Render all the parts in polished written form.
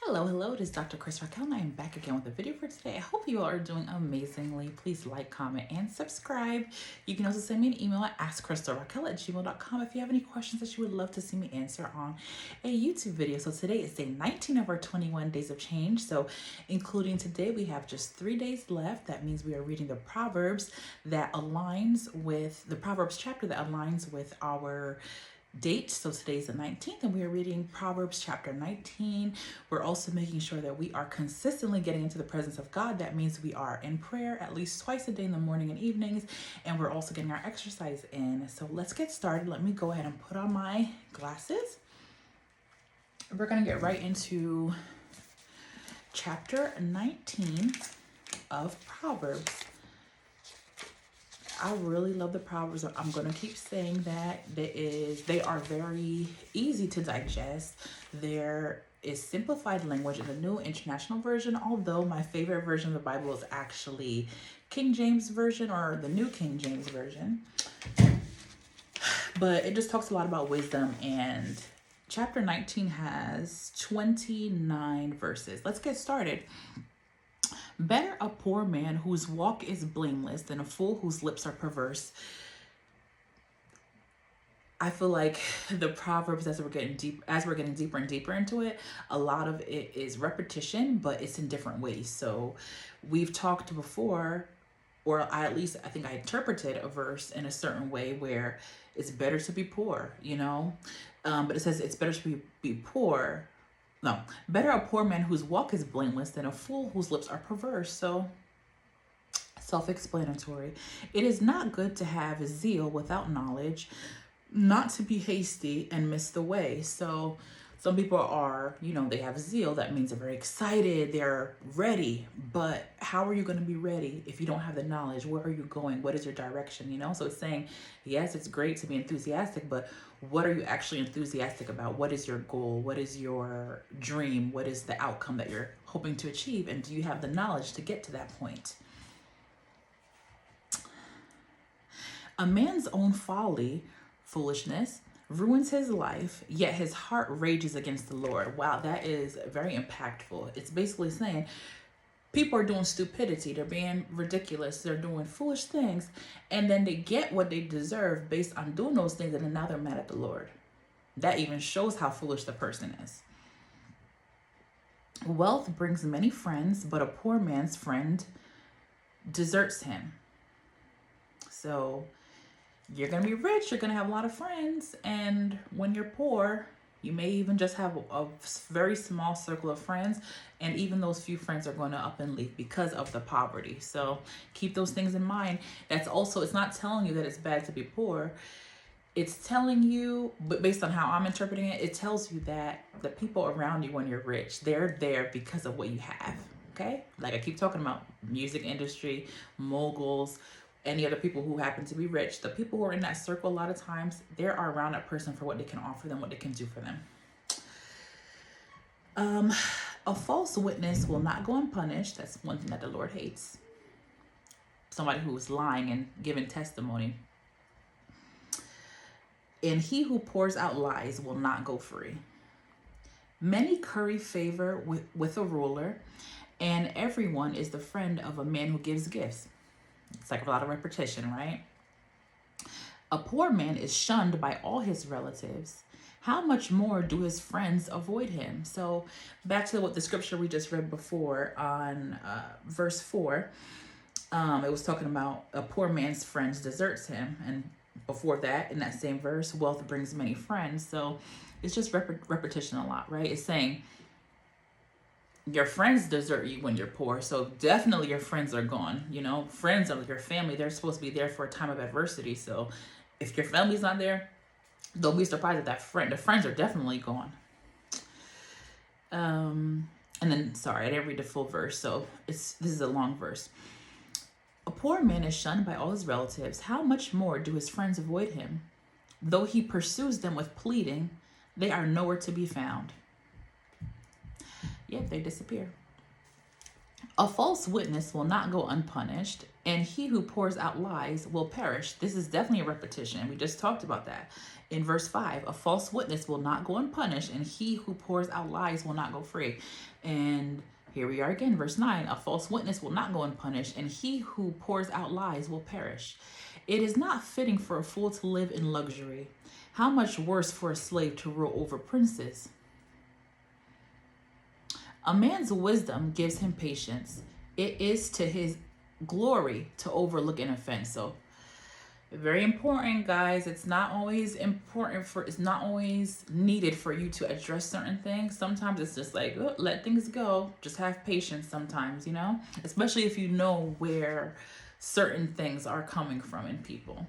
Hello, it is Dr. Chris Raquel, and I am back again with a video for today. I hope you all are doing amazingly. Please like, comment, and subscribe. You can also send me an email at askkrystalracquel@gmail.com if you have any questions that you would love to see me answer on a YouTube video. So today is day 19 of our 21 days of change. So including today, we have just 3 days left. That means we are reading the Proverbs that aligns with the Proverbs chapter that aligns with our date. So today's the 19th and we are reading Proverbs chapter 19. We're also making sure that we are consistently getting into the presence of God. That means we are in prayer at least twice a day in the morning and evenings, and we're also getting our exercise in. So let's get started. Let me go ahead and put on my glasses. We're going to get right into chapter 19 of Proverbs. I really love the Proverbs. I'm going to keep saying that. They are very easy to digest. There is simplified language in the New International Version, although my favorite version of the Bible is actually King James Version or the New King James Version. But it just talks a lot about wisdom, and chapter 19 has 29 verses. Let's get started. Better a poor man whose walk is blameless than a fool whose lips are perverse. I feel like the Proverbs, as we're getting deeper and deeper into it, a lot of it is repetition, but it's in different ways. So we've talked before, or I think I interpreted a verse in a certain way where it's better to be poor, but it says it's better to be poor. No, better a poor man whose walk is blameless than a fool whose lips are perverse. So, self-explanatory. It is not good to have zeal without knowledge, not to be hasty and miss the way. So, some people are, they have zeal. That means they're very excited, they're ready. But how are you going to be ready if you don't have the knowledge? Where are you going? What is your direction? So it's saying, yes, it's great to be enthusiastic, but what are you actually enthusiastic about? What is your goal? What is your dream? What is the outcome that you're hoping to achieve? And do you have the knowledge to get to that point? A man's own foolishness, ruins his life, yet his heart rages against the Lord. Wow, that is very impactful. It's basically saying people are doing stupidity. They're being ridiculous. They're doing foolish things. And then they get what they deserve based on doing those things. And then now they're mad at the Lord. That even shows how foolish the person is. Wealth brings many friends, but a poor man's friend deserts him. So you're going to be rich, you're going to have a lot of friends, and when you're poor, you may even just have a very small circle of friends, and even those few friends are going to up and leave because of the poverty. So keep those things in mind. It's not telling you that it's bad to be poor. It's telling you, but based on how I'm interpreting it, it tells you that the people around you when you're rich, they're there because of what you have, okay? Like I keep talking about music industry, moguls, any other people who happen to be rich. The people who are in that circle, a lot of times, they are around that person for what they can offer them, what they can do for them. A false witness will not go unpunished. That's one thing that the Lord hates. Somebody who is lying and giving testimony. And he who pours out lies will not go free. Many curry favor with a ruler, and everyone is the friend of a man who gives gifts. It's like a lot of repetition, right? A poor man is shunned by all his relatives. How much more do his friends avoid him? So back to what the scripture we just read before on verse 4. It was talking about a poor man's friends deserts him. And before that, in that same verse, wealth brings many friends. So it's just repetition a lot, right? It's saying your friends desert you when you're poor. So definitely your friends are gone. Friends are your family. They're supposed to be there for a time of adversity. So if your family's not there, don't be surprised at the friends are definitely gone. And then, sorry, I didn't read the full verse. So this is a long verse. A poor man is shunned by all his relatives. How much more do his friends avoid him? Though he pursues them with pleading, they are nowhere to be found. Yep, they disappear. A false witness will not go unpunished, and he who pours out lies will perish. This is definitely a repetition. We just talked about that. In verse 5, a false witness will not go unpunished, and he who pours out lies will not go free. And here we are again, verse 9, a false witness will not go unpunished, and he who pours out lies will perish. It is not fitting for a fool to live in luxury. How much worse for a slave to rule over princes? A man's wisdom gives him patience. It is to his glory to overlook an offense. So, very important, guys. It's not always needed for you to address certain things. Sometimes it's just like, oh, let things go. Just have patience sometimes, especially if you know where certain things are coming from in people.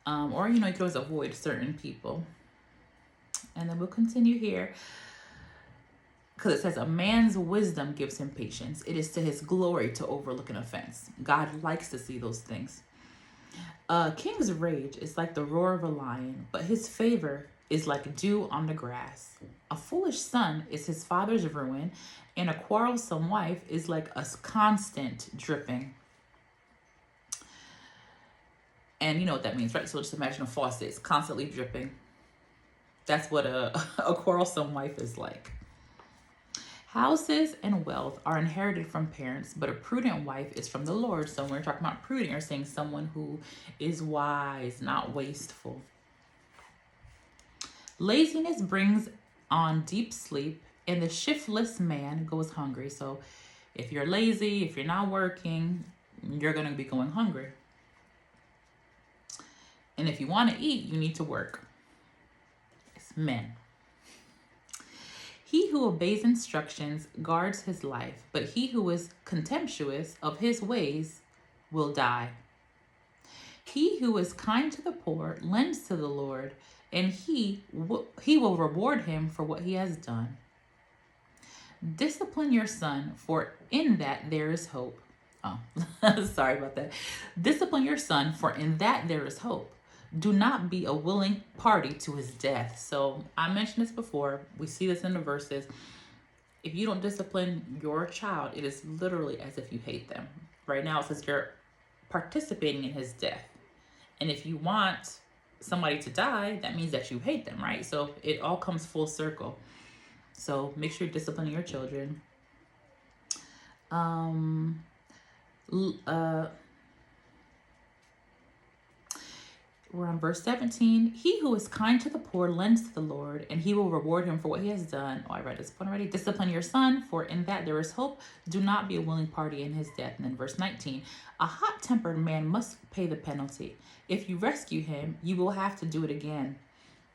Or, you can always avoid certain people. And then we'll continue here. Because it says a man's wisdom gives him patience. It is to his glory to overlook an offense. God likes to see those things. A king's rage is like the roar of a lion, but his favor is like dew on the grass. A foolish son is his father's ruin, and a quarrelsome wife is like a constant dripping. And you know what that means, right? So just imagine a faucet. It's constantly dripping. That's what a quarrelsome wife is like. Houses and wealth are inherited from parents, but a prudent wife is from the Lord. So when we're talking about prudent, you're saying someone who is wise, not wasteful. Laziness brings on deep sleep, and the shiftless man goes hungry. So if you're lazy, if you're not working, you're going to be going hungry. And if you want to eat, you need to work. It's men. He who obeys instructions guards his life, but he who is contemptuous of his ways will die. He who is kind to the poor lends to the Lord, and he will reward him for what he has done. Discipline your son, for in that there is hope. Oh, sorry about that. Discipline your son, for in that there is hope. Do not be a willing party to his death. So I mentioned this before. We see this in the verses. If you don't discipline your child, it is literally as if you hate them. Right now it says you're participating in his death. And if you want somebody to die, that means that you hate them, right? So it all comes full circle. So make sure you're disciplining your children. We're on verse 17. He who is kind to the poor lends to the Lord, and he will reward him for what he has done. Oh, I read this one already. Discipline your son, for in that there is hope. Do not be a willing party in his death. And then verse 19. A hot-tempered man must pay the penalty. If you rescue him, you will have to do it again.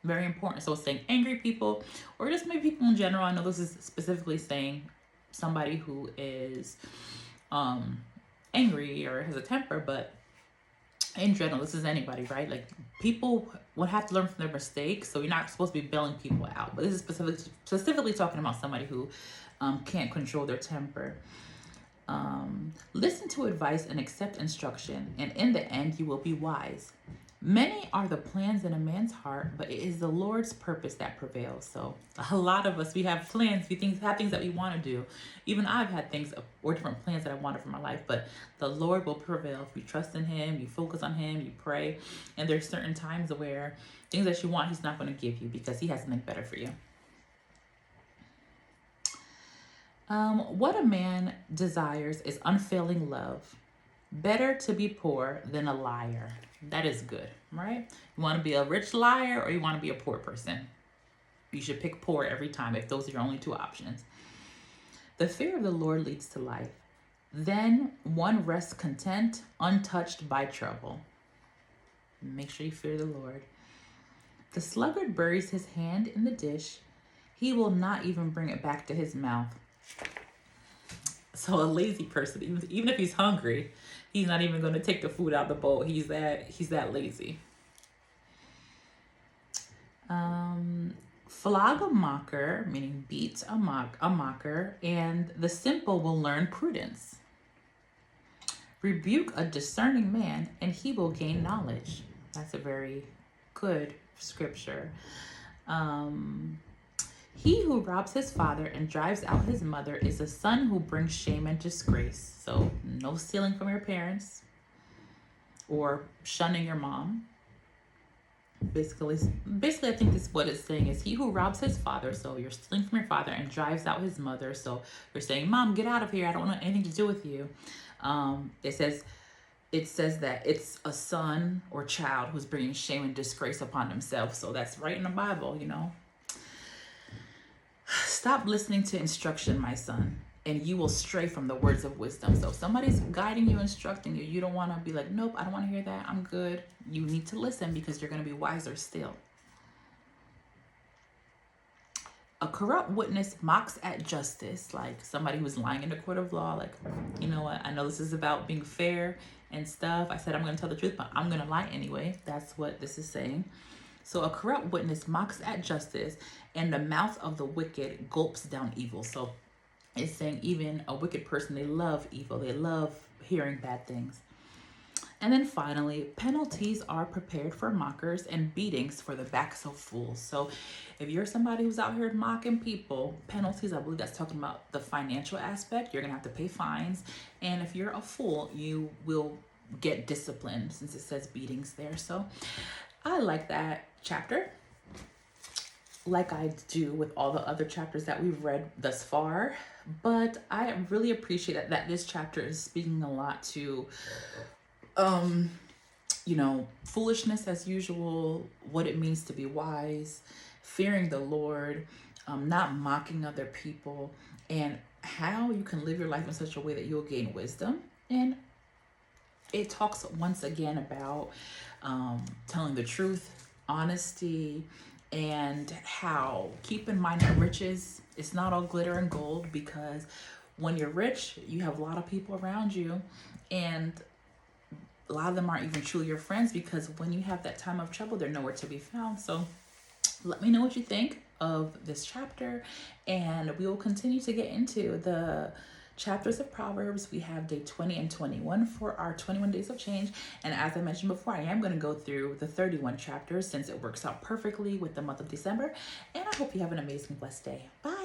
Very important. So it's saying angry people, or just maybe people in general. I know this is specifically saying somebody who is angry or has a temper, but in general, this is anybody, right? Like, people would have to learn from their mistakes, so you're not supposed to be bailing people out. But this is specifically talking about somebody who can't control their temper. Listen to advice and accept instruction, and in the end, you will be wise. Many are the plans in a man's heart, but it is the Lord's purpose that prevails. So a lot of us, we have plans, we have things that we want to do. Even I've had things or different plans that I wanted for my life, but the Lord will prevail. If you trust in him, you focus on him, you pray. And there's certain times where things that you want, he's not going to give you because he has something better for you. What a man desires is unfailing love. Better to be poor than a liar. That is good, right? You want to be a rich liar or you want to be a poor person? You should pick poor every time if those are your only two options. The fear of the Lord leads to life. Then one rests content, untouched by trouble. Make sure you fear the Lord. The sluggard buries his hand in the dish. He will not even bring it back to his mouth. So a lazy person, even if he's hungry, he's not even going to take the food out of the bowl. He's that lazy. Flog a mocker, meaning beat a mocker, and the simple will learn prudence. Rebuke a discerning man, and he will gain knowledge. That's a very good scripture. He who robs his father and drives out his mother is a son who brings shame and disgrace. So no stealing from your parents or shunning your mom. Basically, I think this what it's saying is he who robs his father. So you're stealing from your father and drives out his mother. So you're saying, Mom, get out of here. I don't want anything to do with you. It says that it's a son or child who's bringing shame and disgrace upon himself. So that's right in the Bible, you know. Stop listening to instruction, my son, and you will stray from the words of wisdom. So if somebody's guiding you, instructing you, you don't want to be like, nope, I don't want to hear that. I'm good. You need to listen because you're going to be wiser still. A corrupt witness mocks at justice, like somebody who's lying in the court of law. Like, you know what? I know this is about being fair and stuff. I said I'm going to tell the truth, but I'm going to lie anyway. That's what this is saying. So a corrupt witness mocks at justice, and the mouth of the wicked gulps down evil. So it's saying even a wicked person, they love evil. They love hearing bad things. And then finally, penalties are prepared for mockers and beatings for the backs of fools. So if you're somebody who's out here mocking people, penalties, I believe that's talking about the financial aspect. You're going to have to pay fines. And if you're a fool, you will get disciplined, since it says beatings there. So I like that chapter, like I do with all the other chapters that we've read thus far. But I really appreciate that this chapter is speaking a lot to, you know, foolishness as usual, what it means to be wise, fearing the Lord, not mocking other people, and how you can live your life in such a way that you'll gain wisdom. And it talks once again about telling the truth, honesty, and how keep in mind that riches, it's not all glitter and gold, because when you're rich, you have a lot of people around you, and a lot of them aren't even truly your friends, because when you have that time of trouble, they're nowhere to be found. So let me know what you think of this chapter, and we will continue to get into the chapters of Proverbs. We have day 20 and 21 for our 21 days of change. And as I mentioned before, I am going to go through the 31 chapters, since it works out perfectly with the month of December. And I hope you have an amazing, blessed day. Bye.